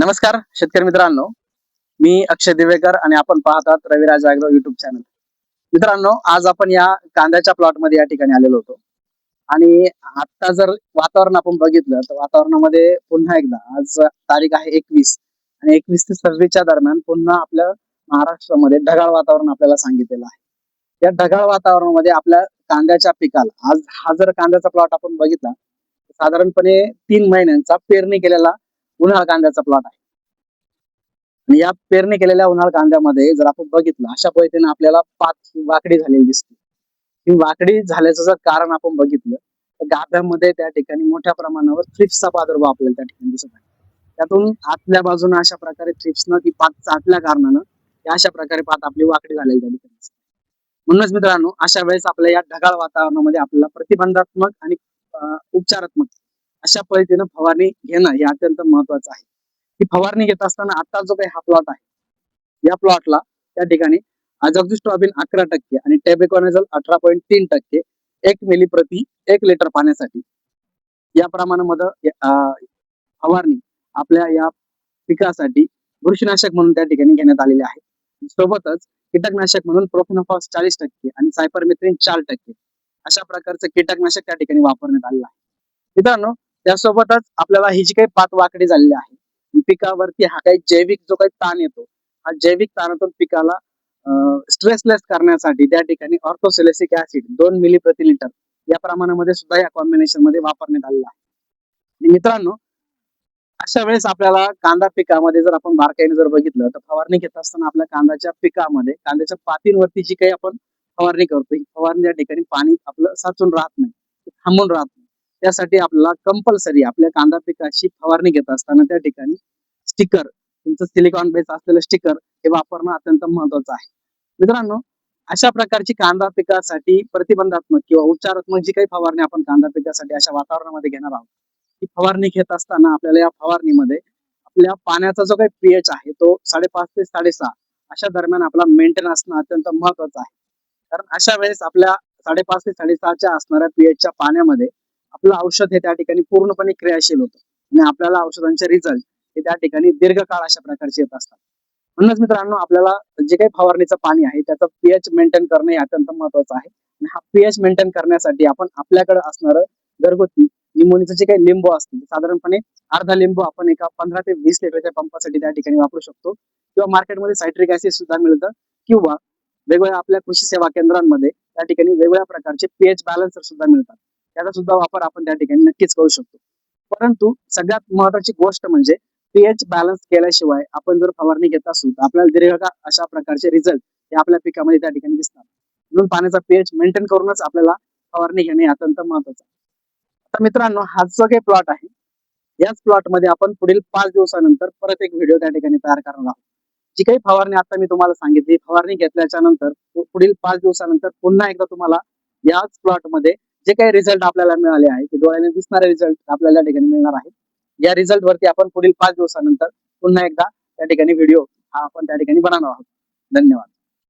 नमस्कार शेतकरी मित्रांनो, मी अक्षय दिवेकर आणि आपण पाहतात रविराज ॲग्रो युट्यूब चॅनल. मित्रांनो, आज आपण या कांद्याच्या प्लॉट मध्ये या ठिकाणी आलेलो होतो आणि आता जर वातावरण आपण बघितलं तर वातावरणामध्ये पुन्हा एकदा आज तारीख आहे 21 आणि 21 ते 26 दरम्यान पुन्हा आपल्या महाराष्ट्रामध्ये ढगाळ वातावरण आपल्याला सांगितलेलं आहे. या ढगाळ वातावरणामध्ये आपल्या कांद्याच्या पिकाला आज हा जर कांद्याचा प्लॉट आपण बघितला साधारणपणे 3 महिन्यांचा पेरणी केलेला उन्हाळ कांद्याचा प्लॉट आहे. आणि या पेरणी केलेल्या उन्हाळ कांद्यामध्ये जर आपण बघितलं अशा पद्धतीने आपल्याला पात ही वाकडी झालेली दिसते. ही वाकडी झाल्याचं जर कारण आपण बघितलं तर गाभ्यामध्ये त्या ठिकाणी मोठ्या प्रमाणावर थ्रिप्सचा प्रादुर्भाव आपल्याला त्या ठिकाणी दिसत आहे. त्यातून आतल्या बाजूने अशा प्रकारे थ्रिप्सनं ती पात चाटल्या कारणानं अशा प्रकारे पात आपली वाकडी झालेली त्या ठिकाणी दिसते. म्हणूनच मित्रांनो, अशा वेळेस आपल्या या ढगाळ वातावरणामध्ये आपल्याला प्रतिबंधात्मक आणि उपचारात्मक अशा पद्धतीनं फवारणी घेणं हे अत्यंत महत्वाचं आहे. ही फवारणी घेत असताना आता जो काही हा प्लॉट आहे या प्लॉटला त्या ठिकाणी अझोक्सिस्ट्रॉबिन 11% आणि टेबेकोनाझोल 18.3% 1 मिली प्रति 1 लिटर पाण्यासाठी या प्रमाणामध्ये फवारणी आपल्या या पिकासाठी बुरशीनाशक म्हणून त्या ठिकाणी घेण्यात आलेले आहे. सोबतच कीटकनाशक म्हणून प्रोफेनोफॉस 40% आणि सायपरमेथ्रिन 4% अशा प्रकारचं कीटकनाशक त्या ठिकाणी वापरण्यात आलेलं आहे. मित्रांनो, त्यासोबतच आपल्याला ही जी काही पात वाकडी झालेली आहे पिकावरती हा काही जैविक जो काही ताण येतो हा जैविक ताणातून पिकाला स्ट्रेसलेस करण्यासाठी त्या ठिकाणी ऑर्थोसेलेसिक ऍसिड 2 मिली प्रति लिटर या प्रमाणामध्ये सुद्धा या कॉम्बिनेशन मध्ये वापरण्यात आलेला आहे. मित्रांनो, अशा वेळेस आपल्याला कांदा पिकामध्ये जर आपण बारकाईने जर बघितलं तर फवारणी घेत असताना आपल्या कांद्याच्या पिकामध्ये कांद्याच्या पातींवरती जी काही आपण फवारणी करतो ही फवारणी त्या ठिकाणी पाणी आपलं साचून राहत नाही, थांबून राहत नाही. त्यासाठी आपल्याला कंपल्सरी आपल्या कांदा पिकाची फवारणी घेत असताना त्या ठिकाणी स्टिकर, तुमचं सिलिकॉन बेस असलेलं स्टिकर हे वापरणं अत्यंत महत्वाचं आहे. मित्रांनो, अशा प्रकारची कांदा पिकासाठी प्रतिबंधात्मक किंवा उपचारात्मक जी काही फवारणी आपण कांदा पिकासाठी अशा वातावरणामध्ये घेणार आहोत ही फवारणी घेत असताना आपल्याला या फवारणीमध्ये आपल्या पाण्याचा जो काही पीएच आहे तो 5.5 ते 6.5 अशा दरम्यान आपला मेंटेन असणं अत्यंत महत्वाचं आहे. कारण अशा वेळेस आपल्या 5.5 ते 6.5च्या असणाऱ्या पीएचच्या पाण्यामध्ये आपलं औषध हे त्या ठिकाणी पूर्णपणे क्रियाशील होतं आणि आपल्याला औषधांचे रिझल्ट हे त्या ठिकाणी दीर्घकाळ अशा प्रकारचे येत असतात. म्हणूनच मित्रांनो, आपल्याला जे काही फवारणीचं पाणी आहे त्याचं पीएच मेंटेन करणं हे अत्यंत महत्वाचं आहे. आणि हा पीएच मेंटेन करण्यासाठी आपण आपल्याकडे असणारं घरगुती लिंबोनीचं जे काही लिंबू असतं साधारणपणे अर्धा लिंबू आपण एका 15 ते 20 लिटरच्या पंपासाठी त्या ठिकाणी वापरू शकतो किंवा मार्केटमध्ये सायट्रिक ऍसिड सुद्धा मिळतं किंवा वेगवेगळ्या आपल्या कृषी सेवा केंद्रांमध्ये त्या ठिकाणी वेगवेगळ्या प्रकारचे पीएच बॅलन्सर सुद्धा मिळतात. त्याचा सुद्धा वापर आपण त्या ठिकाणी नक्कीच करू शकतो. परंतु सगळ्यात महत्वाची गोष्ट म्हणजे पीएच बॅलन्स केल्याशिवाय आपण जर फवारणी घेत असू तर आपल्याला दीर्घकाळ अशा प्रकारचे रिझल्ट हे आपल्या पिकामध्ये त्या ठिकाणी दिसतात. म्हणून पाण्याचा पीएच मेंटेन करूनच आपल्याला फवारणी घेणे अत्यंत महत्वाचं आहे. आता मित्रांनो, हा जो काही प्लॉट आहे याच प्लॉट मध्ये आपण पुढील 5 दिवसानंतर परत एक व्हिडिओ त्या ठिकाणी तयार करणार आहोत. जी काही फवारणी आता मी तुम्हाला सांगितली फवारणी घेतल्याच्या नंतर पुढील 5 दिवसानंतर पुन्हा एकदा तुम्हाला याच प्लॉट मध्ये जे काही रिझल्ट आपल्याला मिळाले आहे ते डोळ्याने दिसणारे रिझल्ट आपल्याला ठिकाणी मिळणार आहे. या रिझल्ट वरती आपण पुढील 5 दिवसानंतर पुन्हा एकदा त्या ठिकाणी व्हिडिओ हा आपण त्या ठिकाणी बनवणार आहोत. धन्यवाद.